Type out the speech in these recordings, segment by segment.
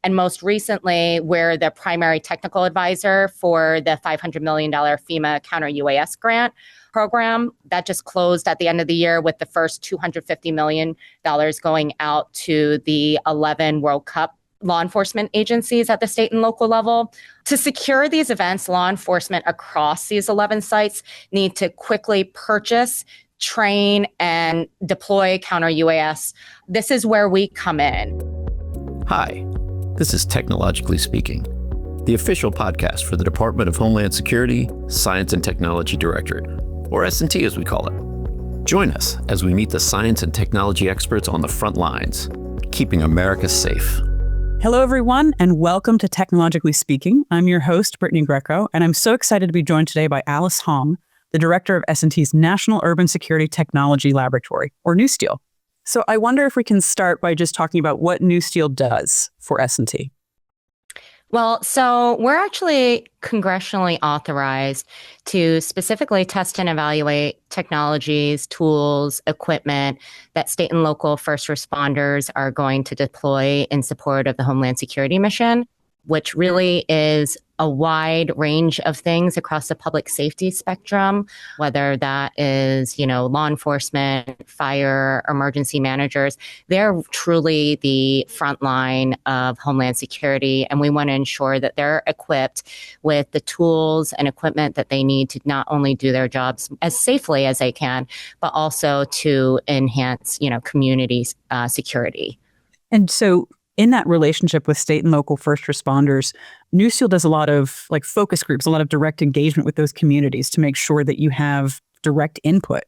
And most recently, we're the primary technical advisor for the $500 million FEMA Counter-UAS grant program that just closed at the end of the year, with the first $250 million going out to the 11 World Cup law enforcement agencies at the state and local level. To secure these events, law enforcement across these 11 sites need to quickly purchase, train, and deploy counter-UAS. This is where we come in. Hi, this is Technologically Speaking, the official podcast for the Department of Homeland Security, Science and Technology Directorate, or S&T as we call it. Join us as we meet the science and technology experts on the front lines, keeping America safe. Hello, everyone, and welcome to Technologically Speaking. I'm your host, Brittany Greco, and I'm so excited to be joined today by Alice Hong, the director of S&T's National Urban Security Technology Laboratory, or NUSTL. So I wonder if we can start by just talking about what NUSTL does for S&T. Well, so we're actually congressionally authorized to specifically test and evaluate technologies, tools, equipment that state and local first responders are going to deploy in support of the Homeland Security mission, which really is a wide range of things across the public safety spectrum, whether that is, law enforcement, fire, emergency managers. They're truly the front line of Homeland Security, and we want to ensure that they're equipped with the tools and equipment that they need to not only do their jobs as safely as they can, but also to enhance, community security. And so in that relationship with state and local first responders, NUSTL does a lot of focus groups, a lot of direct engagement with those communities to make sure that you have direct input.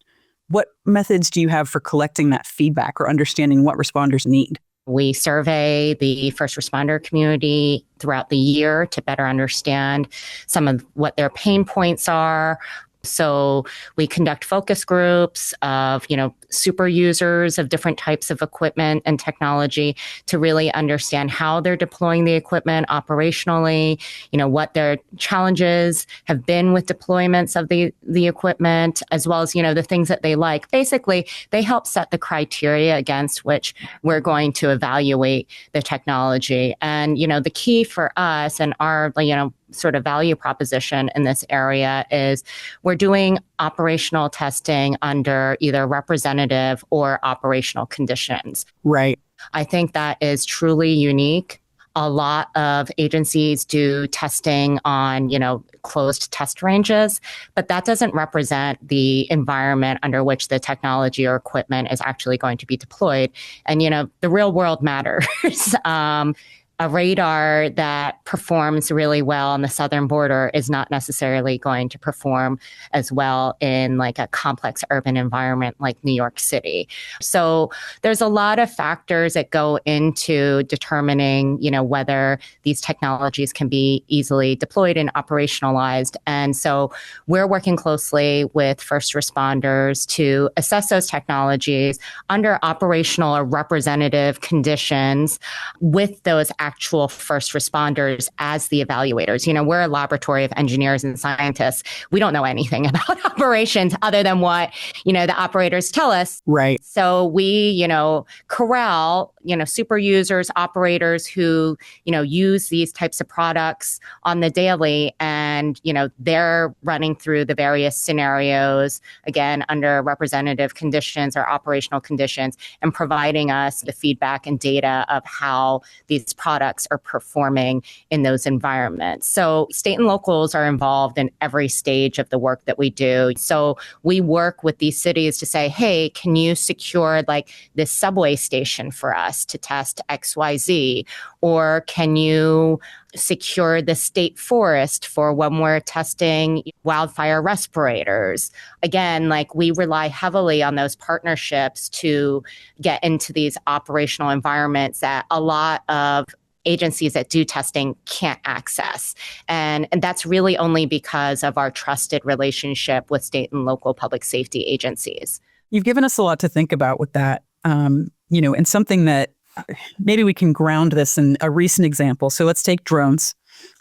What methods do you have for collecting that feedback or understanding what responders need? We survey the first responder community throughout the year to better understand some of what their pain points are. So we conduct focus groups of, super users of different types of equipment and technology to really understand how they're deploying the equipment operationally, what their challenges have been with deployments of the equipment, as well as, the things that they like. Basically, they help set the criteria against which we're going to evaluate the technology. And, the key for us and our, sort of value proposition in this area is we're doing operational testing under either representative or operational conditions. Right. I think that is truly unique. A lot of agencies do testing on, closed test ranges, but that doesn't represent the environment under which the technology or equipment is actually going to be deployed. And, the real world matters. A radar that performs really well on the southern border is not necessarily going to perform as well in a complex urban environment like New York City. So there's a lot of factors that go into determining, whether these technologies can be easily deployed and operationalized. And so we're working closely with first responders to assess those technologies under operational or representative conditions with those actual first responders as the evaluators. We're a laboratory of engineers and scientists. We don't know anything about operations other than what, the operators tell us. Right. So we, corral, super users, operators who, use these types of products on the daily, and, they're running through the various scenarios, again, under representative conditions or operational conditions, and providing us the feedback and data of how these products are performing in those environments. So state and locals are involved in every stage of the work that we do. So we work with these cities to say, hey, can you secure this subway station for us to test XYZ? Or can you secure the state forest for when we're testing wildfire respirators? Again, we rely heavily on those partnerships to get into these operational environments that a lot of agencies that do testing can't access. And that's really only because of our trusted relationship with state and local public safety agencies. You've given us a lot to think about with that, and something that maybe we can ground this in a recent example. So let's take drones,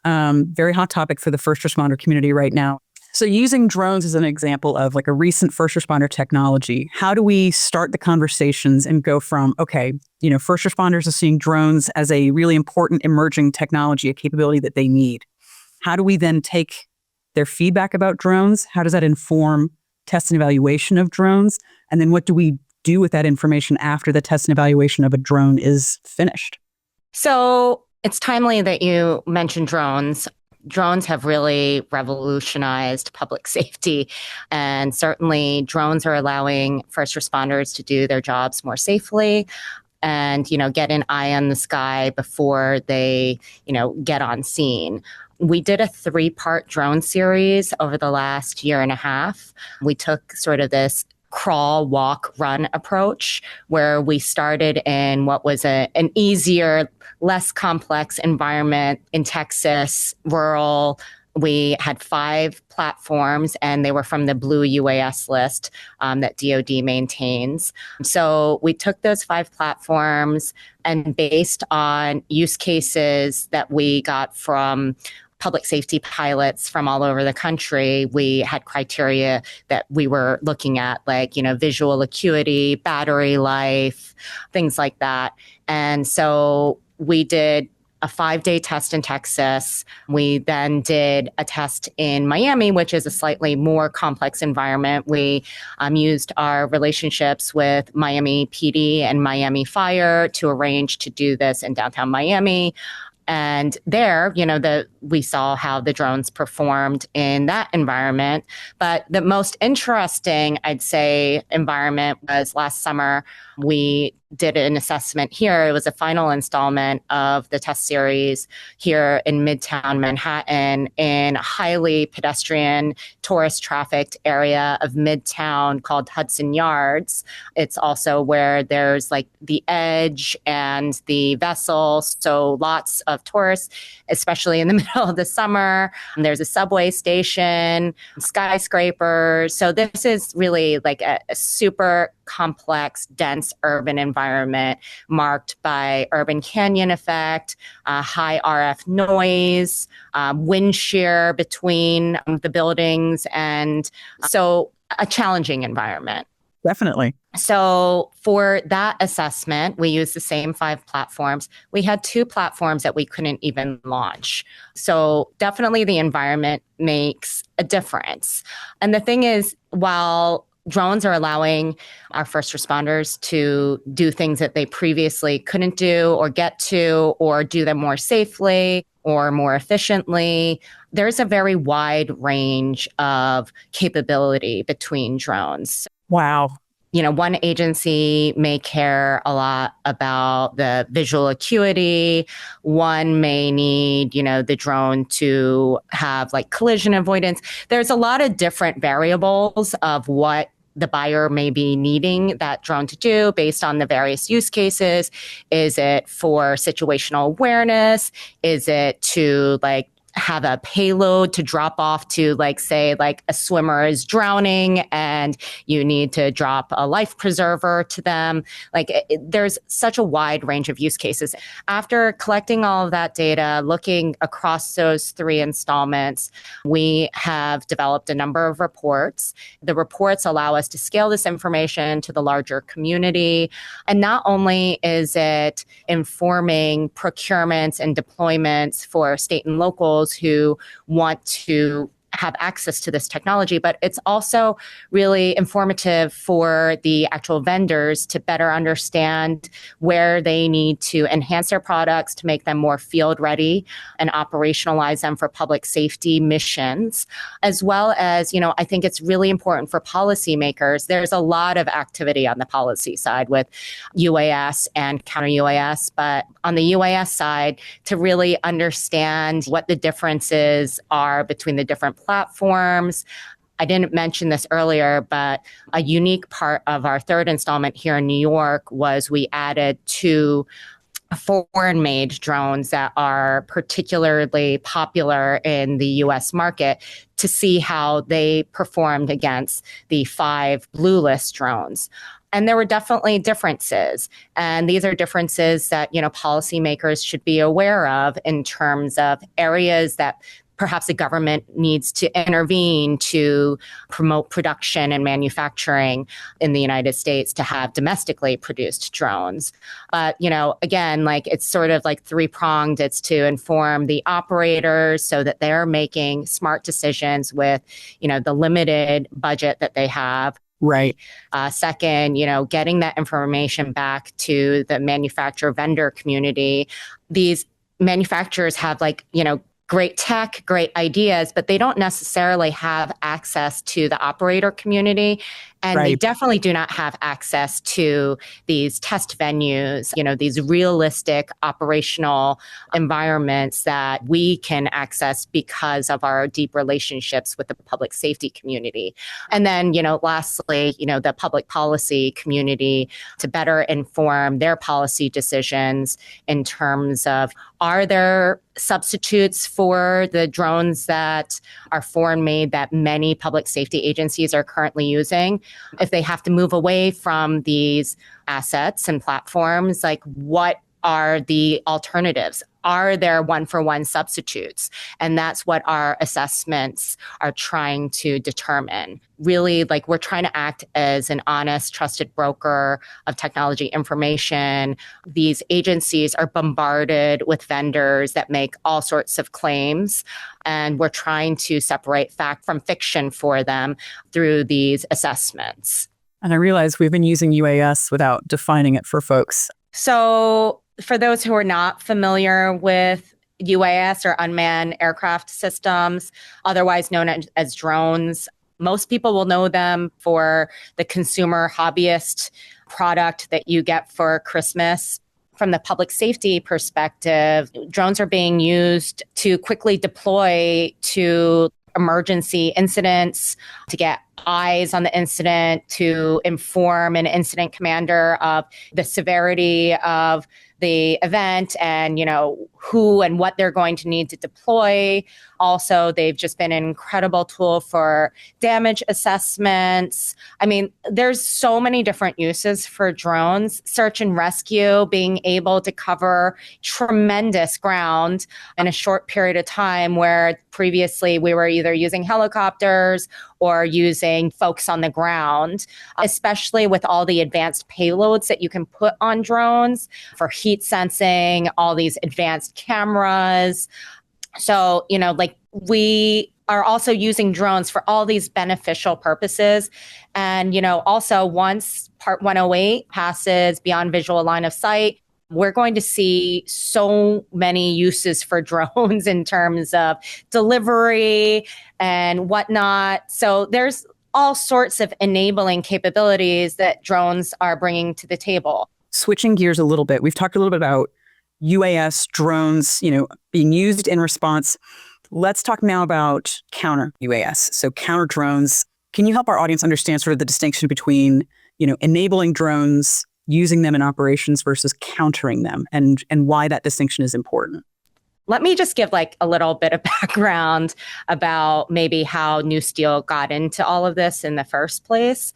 very hot topic for the first responder community right now. So using drones as an example of like a recent first responder technology, how do we start the conversations and go from, okay, first responders are seeing drones as a really important emerging technology, a capability that they need. How do we then take their feedback about drones? How does that inform test and evaluation of drones? And then what do we do with that information after the test and evaluation of a drone is finished? So it's timely that you mentioned drones. Drones have really revolutionized public safety, and certainly drones are allowing first responders to do their jobs more safely and, get an eye on the sky before they, get on scene. We did a 3-part drone series over the last year and a half. We took sort of this crawl, walk, run approach where we started in what was an easier, less complex environment in Texas, rural. We had 5 platforms, and they were from the Blue UAS list that DoD maintains. So we took those 5 platforms, and based on use cases that we got from public safety pilots from all over the country, we had criteria that we were looking at, like, visual acuity, battery life, things like that. And so we did a 5-day test in Texas. We then did a test in Miami, which is a slightly more complex environment. We used our relationships with Miami PD and Miami Fire to arrange to do this in downtown Miami. And there, we saw how the drones performed in that environment. But the most interesting, I'd say, environment was last summer. We did an assessment here. It was a final installment of the test series here in Midtown Manhattan, in a highly pedestrian, tourist trafficked area of Midtown called Hudson Yards. It's also where there's like the Edge and the Vessel. So lots of tourists, especially in the middle of the summer. There's a subway station, skyscrapers. So this is really like a super complex, dense urban environment marked by urban canyon effect, high RF noise, wind shear between the buildings, and so a challenging environment. Definitely. So for that assessment, we used the same 5 platforms. We had 2 platforms that we couldn't even launch. So definitely the environment makes a difference. And the thing is, while drones are allowing our first responders to do things that they previously couldn't do or get to, or do them more safely or more efficiently, there's a very wide range of capability between drones. Wow. One agency may care a lot about the visual acuity. One may need, the drone to have like collision avoidance. There's a lot of different variables of what the buyer may be needing that drone to do based on the various use cases. Is it for situational awareness? Is it to have a payload to drop off to, say a swimmer is drowning and you need to drop a life preserver to them? There's such a wide range of use cases. After collecting all of that data, looking across those 3 installments, we have developed a number of reports. The reports allow us to scale this information to the larger community. And not only is it informing procurements and deployments for state and locals who want to have access to this technology, but it's also really informative for the actual vendors to better understand where they need to enhance their products to make them more field ready and operationalize them for public safety missions, as well as, I think it's really important for policymakers. There's a lot of activity on the policy side with UAS and counter UAS, but on the UAS side, to really understand what the differences are between the different platforms. I didn't mention this earlier, but a unique part of our 3rd installment here in New York was we added 2 foreign-made drones that are particularly popular in the U.S. market to see how they performed against the 5 blue list drones. And there were definitely differences. And these are differences that, policymakers should be aware of in terms of areas that perhaps the government needs to intervene to promote production and manufacturing in the United States to have domestically produced drones. But, again, like it's sort of like three-pronged. It's to inform the operators so that they're making smart decisions with, the limited budget that they have. Right. Second, getting that information back to the manufacturer vendor community. These manufacturers have great tech, great ideas, but they don't necessarily have access to the operator community. And they definitely do not have access to these test venues, these realistic operational environments that we can access because of our deep relationships with the public safety community. And then, lastly, the public policy community to better inform their policy decisions in terms of, are there substitutes for the drones that are foreign made that many public safety agencies are currently using? If they have to move away from these assets and platforms, what are the alternatives? Are there one-for-one substitutes? And that's what our assessments are trying to determine. Really, we're trying to act as an honest, trusted broker of technology information. These agencies are bombarded with vendors that make all sorts of claims, and we're trying to separate fact from fiction for them through these assessments. And I realize we've been using UAS without defining it for folks. So for those who are not familiar with UAS or unmanned aircraft systems, otherwise known as drones, most people will know them for the consumer hobbyist product that you get for Christmas. From the public safety perspective, drones are being used to quickly deploy to emergency incidents, to get eyes on the incident, to inform an incident commander of the severity of the event and, who and what they're going to need to deploy. Also, they've just been an incredible tool for damage assessments. I mean, there's so many different uses for drones. Search and rescue, being able to cover tremendous ground in a short period of time, where previously we were either using helicopters or using folks on the ground, especially with all the advanced payloads that you can put on drones for heat sensing, all these advanced cameras. So, we are also using drones for all these beneficial purposes. And, also once Part 108 passes beyond visual line of sight, we're going to see so many uses for drones in terms of delivery and whatnot. So there's all sorts of enabling capabilities that drones are bringing to the table. Switching gears a little bit, we've talked a little bit about UAS drones, being used in response. Let's talk now about counter UAS. So counter drones. Can you help our audience understand sort of the distinction between, enabling drones, using them in operations versus countering them, and why that distinction is important? Let me just give a little bit of background about maybe how NUSTL got into all of this in the first place.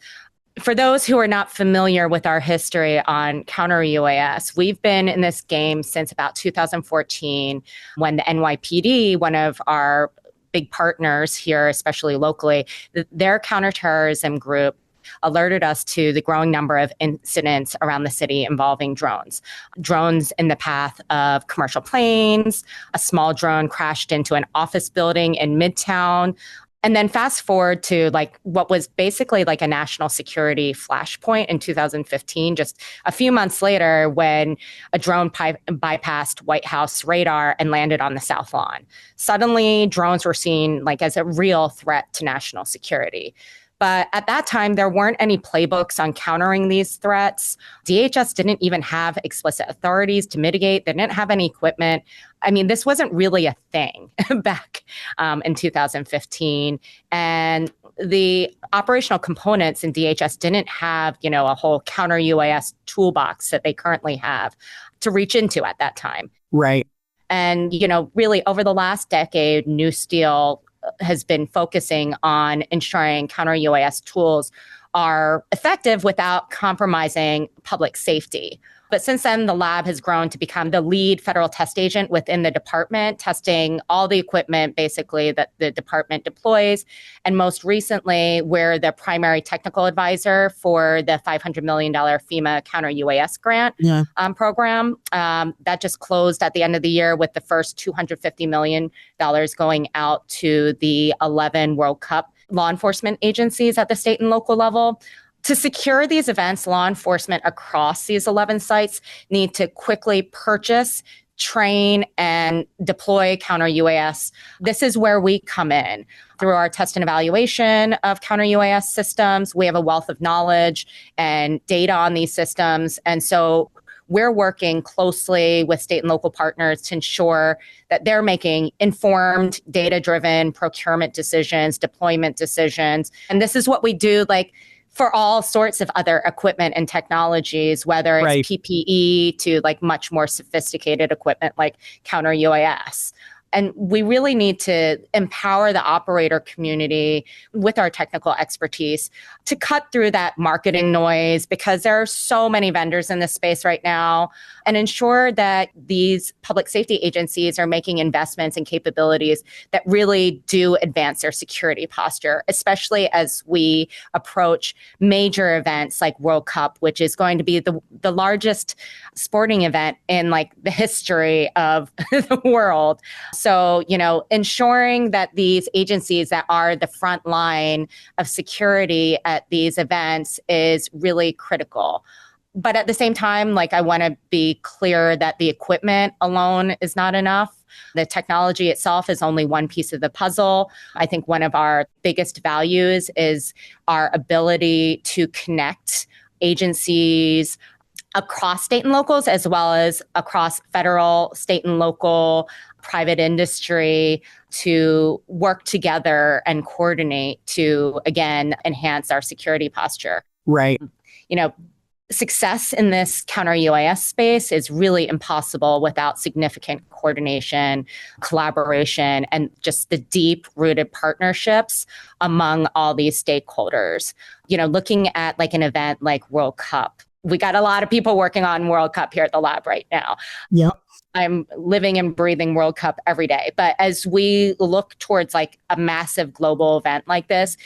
For those who are not familiar with our history on counter UAS, we've been in this game since about 2014, when the NYPD, one of our big partners here, especially locally, their counterterrorism group alerted us to the growing number of incidents around the city involving drones. Drones in the path of commercial planes, a small drone crashed into an office building in Midtown. And then fast forward to what was basically a national security flashpoint in 2015, just a few months later, when a drone bypassed White House radar and landed on the South Lawn. Suddenly, drones were seen as a real threat to national security. But at that time, there weren't any playbooks on countering these threats. DHS didn't even have explicit authorities to mitigate. They didn't have any equipment. I mean, this wasn't really a thing back in 2015. And the operational components in DHS didn't have, a whole counter UAS toolbox that they currently have to reach into at that time. Right. And, really over the last decade, NUSTL has been focusing on ensuring counter UAS tools are effective without compromising public safety. But since then, the lab has grown to become the lead federal test agent within the department, testing all the equipment basically that the department deploys. And most recently, we're the primary technical advisor for the $500 million FEMA Counter-UAS grant program. That just closed at the end of the year with the first $250 million going out to the 11 World Cup law enforcement agencies at the state and local level. To secure these events, law enforcement across these 11 sites need to quickly purchase, train, and deploy counter-UAS. This is where we come in. Through our test and evaluation of counter-UAS systems, we have a wealth of knowledge and data on these systems. And so we're working closely with state and local partners to ensure that they're making informed, data-driven procurement decisions, deployment decisions. And this is what we do, for all sorts of other equipment and technologies, whether it's PPE to much more sophisticated equipment like counter-UAS. And we really need to empower the operator community with our technical expertise to cut through that marketing noise, because there are so many vendors in this space right now, and ensure that these public safety agencies are making investments and capabilities that really do advance their security posture, especially as we approach major events like World Cup, which is going to be the largest sporting event in the history of the world. So, ensuring that these agencies that are the front line of security at these events is really critical. But at the same time, I want to be clear that the equipment alone is not enough. The technology itself is only one piece of the puzzle. I think one of our biggest values is our ability to connect agencies across state and locals, as well as across federal, state and local, private industry, to work together and coordinate to, again, enhance our security posture. Right. Success in this counter-UAS space is really impossible without significant coordination, collaboration, and just the deep-rooted partnerships among all these stakeholders. Looking at an event like World Cup, we got a lot of people working on World Cup here at the lab right now. Yep. I'm living and breathing World Cup every day. But as we look towards a massive global event like this,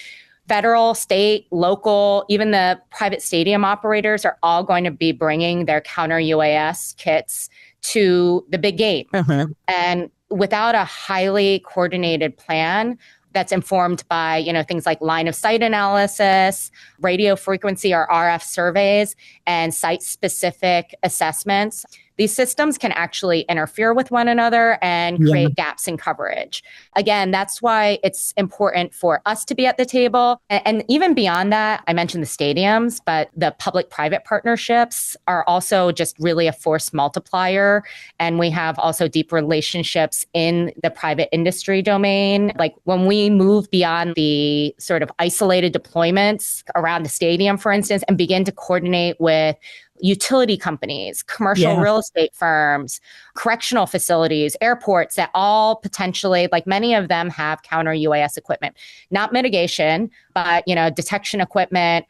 federal, state, local, even the private stadium operators are all going to be bringing their counter-UAS kits to the big game. Uh-huh. And without a highly coordinated plan that's informed by, things like line of sight analysis, radio frequency or RF surveys, and site-specific assessments, these systems can actually interfere with one another and create gaps in coverage. Again, that's why it's important for us to be at the table. And even beyond that, I mentioned the stadiums, but the public-private partnerships are also just really a force multiplier. And we have also deep relationships in the private industry domain. When we move beyond the sort of isolated deployments around the stadium, for instance, and begin to coordinate with utility companies, commercial real estate firms, correctional facilities, airports that all potentially, many of them have counter-UAS equipment, not mitigation, but, detection equipment.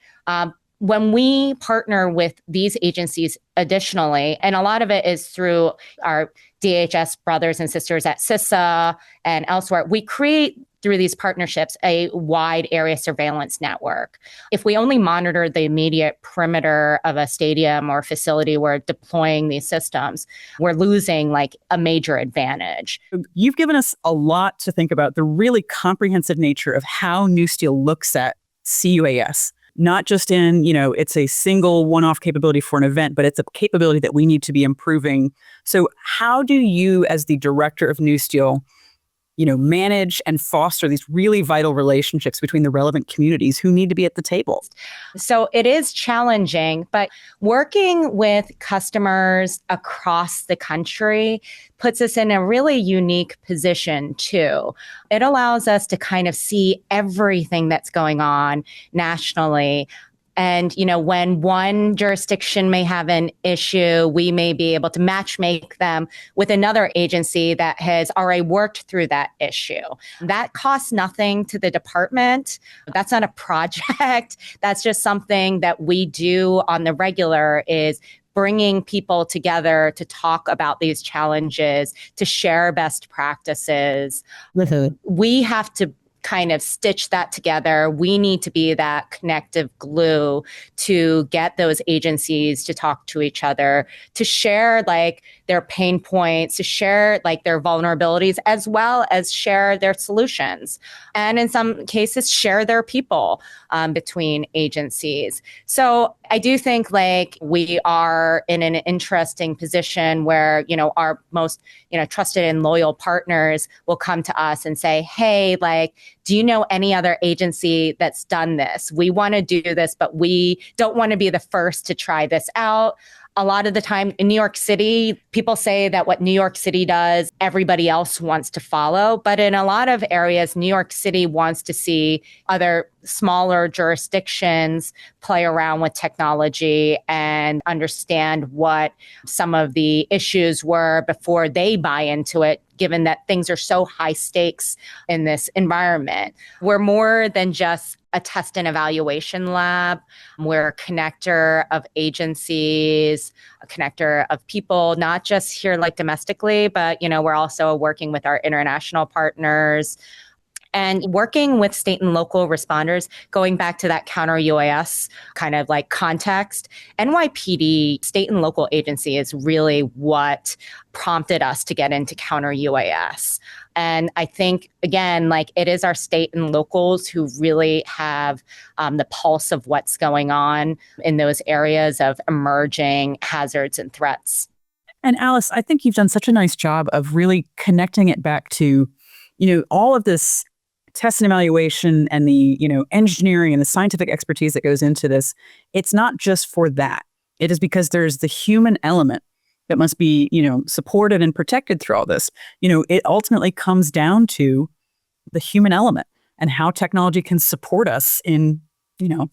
When we partner with these agencies additionally, and a lot of it is through our DHS brothers and sisters at CISA and elsewhere, we create through these partnerships a wide area surveillance network. If we only monitor the immediate perimeter of a stadium or facility we're deploying these systems, we're losing a major advantage. You've given us a lot to think about, the really comprehensive nature of how NUSTL looks at CUAS. Not just in, it's a single one-off capability for an event, but it's a capability that we need to be improving. So how do you, as the director of NUSTL, manage and foster these really vital relationships between the relevant communities who need to be at the table? So it is challenging, but working with customers across the country puts us in a really unique position too. It allows us to kind of see everything that's going on nationally. And, when one jurisdiction may have an issue, we may be able to matchmake them with another agency that has already worked through that issue. That costs nothing to the department. That's not a project. That's just something that we do on the regular, is bringing people together to talk about these challenges, to share best practices. We have to kind of stitch that together. We need to be that connective glue to get those agencies to talk to each other, to share like their pain points, to share like their vulnerabilities, as well as share their solutions. And in some cases, share their people between agencies. So I do think like we are in an interesting position where, our most, trusted and loyal partners will come to us and say, hey, like, do you know any other agency that's done this? We want to do this, but we don't want to be the first to try this out. A lot of the time in New York City, people say that what New York City does, everybody else wants to follow. But in a lot of areas, New York City wants to see other smaller jurisdictions play around with technology and understand what some of the issues were before they buy into it, given that things are so high stakes in this environment. We're more than just a test and evaluation lab. We're a connector of agencies, a connector of people, not just here like domestically, but, we're also working with our international partners and working with state and local responders. Going back to that counter-UAS kind of like context, NYPD, state and local agency, is really what prompted us to get into counter-UAS. And I think, again, like it is our state and locals who really have the pulse of what's going on in those areas of emerging hazards and threats. And Alice, I think you've done such a nice job of really connecting it back to, all of this test and evaluation and the, engineering and the scientific expertise that goes into this. It's not just for that. It is because there's the human element that must be, supported and protected through all this. It ultimately comes down to the human element and how technology can support us in,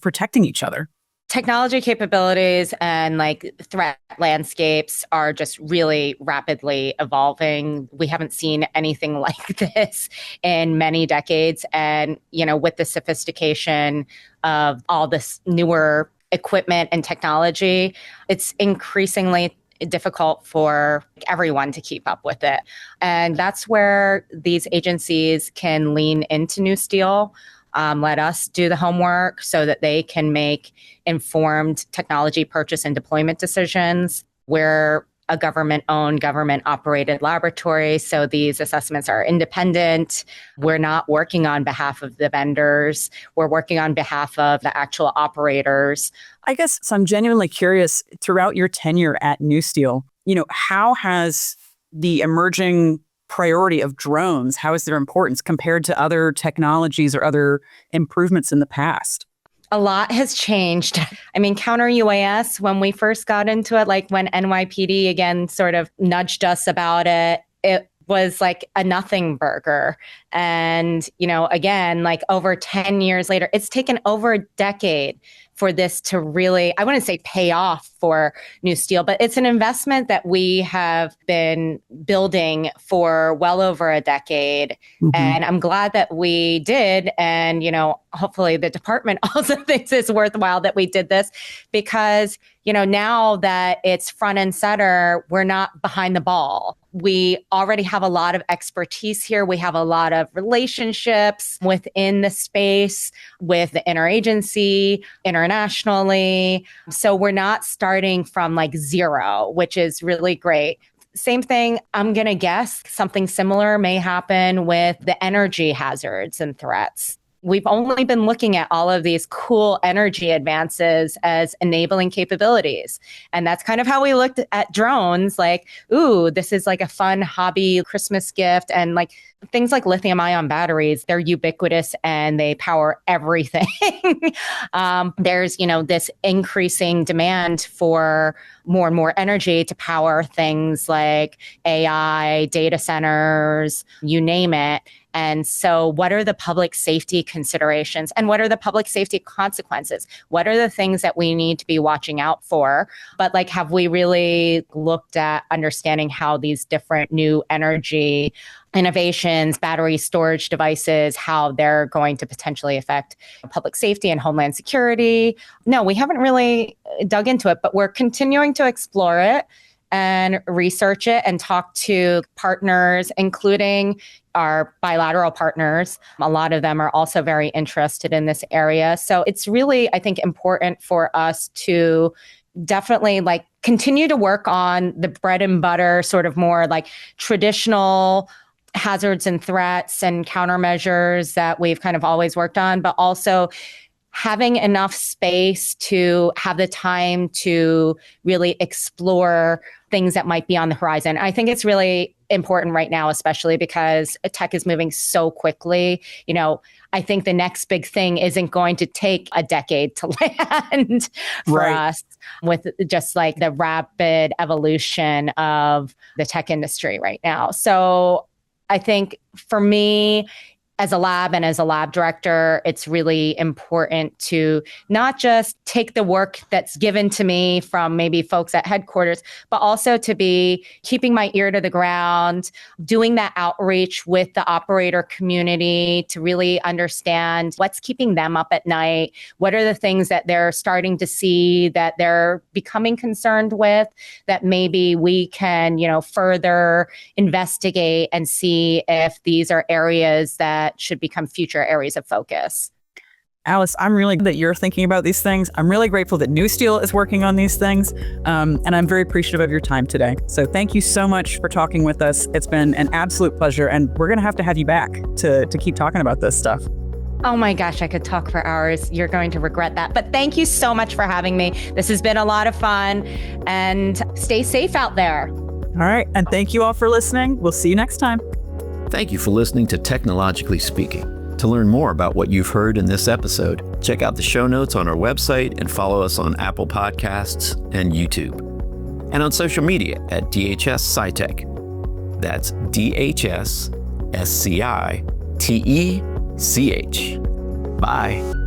protecting each other. Technology capabilities and like threat landscapes are just really rapidly evolving. We haven't seen anything like this in many decades. And, with the sophistication of all this newer equipment and technology, it's increasingly difficult for everyone to keep up with it. And that's where these agencies can lean into NUSTL. Let us do the homework so that they can make informed technology purchase and deployment decisions. We're a government-owned, government-operated laboratory, so these assessments are independent. We're not working on behalf of the vendors. We're working on behalf of the actual operators. I guess so. I'm genuinely curious, throughout your tenure at NUSTL, how has the emerging priority of drones, how is their importance compared to other technologies or other improvements in the past? A lot has changed. I mean, counter-UAS, when we first got into it, like when NYPD again sort of nudged us about it, it was like a nothing burger. And, again, like over 10 years later, it's taken over a decade for this to really, I wouldn't say pay off for NUSTL, but it's an investment that we have been building for well over a decade. Mm-hmm. And I'm glad that we did. And, hopefully the department also thinks it's worthwhile that we did this because, now that it's front and center, we're not behind the ball. We already have a lot of expertise here. We have a lot of relationships within the space with the interagency, internationally. So we're not starting from like zero, which is really great. Same thing, I'm going to guess something similar may happen with the energy hazards and threats. We've only been looking at all of these cool energy advances as enabling capabilities. And that's kind of how we looked at drones, like, ooh, this is like a fun hobby Christmas gift. And like things like lithium ion batteries, they're ubiquitous and they power everything. There's, this increasing demand for more and more energy to power things like AI, data centers, you name it. And so what are the public safety considerations and what are the public safety consequences? What are the things that we need to be watching out for? But like, have we really looked at understanding how these different new energy innovations, battery storage devices, how they're going to potentially affect public safety and homeland security. No, we haven't really dug into it, but we're continuing to explore it and research it and talk to partners, including our bilateral partners. A lot of them are also very interested in this area. So it's really, I think, important for us to definitely continue to work on the bread and butter, sort of more traditional hazards and threats and countermeasures that we've kind of always worked on, but also having enough space to have the time to really explore things that might be on the horizon. I think it's really important right now, especially because tech is moving so quickly. I think the next big thing isn't going to take a decade to land for us, with just the rapid evolution of the tech industry right now. So I think for me, as a lab and as a lab director, it's really important to not just take the work that's given to me from maybe folks at headquarters, but also to be keeping my ear to the ground, doing that outreach with the operator community to really understand what's keeping them up at night. What are the things that they're starting to see that they're becoming concerned with that maybe we can, further investigate and see if these are areas that should become future areas of focus. Alice, I'm really glad that you're thinking about these things. I'm really grateful that NUSTL is working on these things. And I'm very appreciative of your time today. So thank you so much for talking with us. It's been an absolute pleasure. And we're going to have you back to keep talking about this stuff. Oh my gosh, I could talk for hours. You're going to regret that. But thank you so much for having me. This has been a lot of fun. And stay safe out there. All right. And thank you all for listening. We'll see you next time. Thank you for listening to Technologically Speaking. To learn more about what you've heard in this episode, check out the show notes on our website and follow us on Apple Podcasts and YouTube. And on social media at DHS SciTech. That's DHS SCITECH. Bye.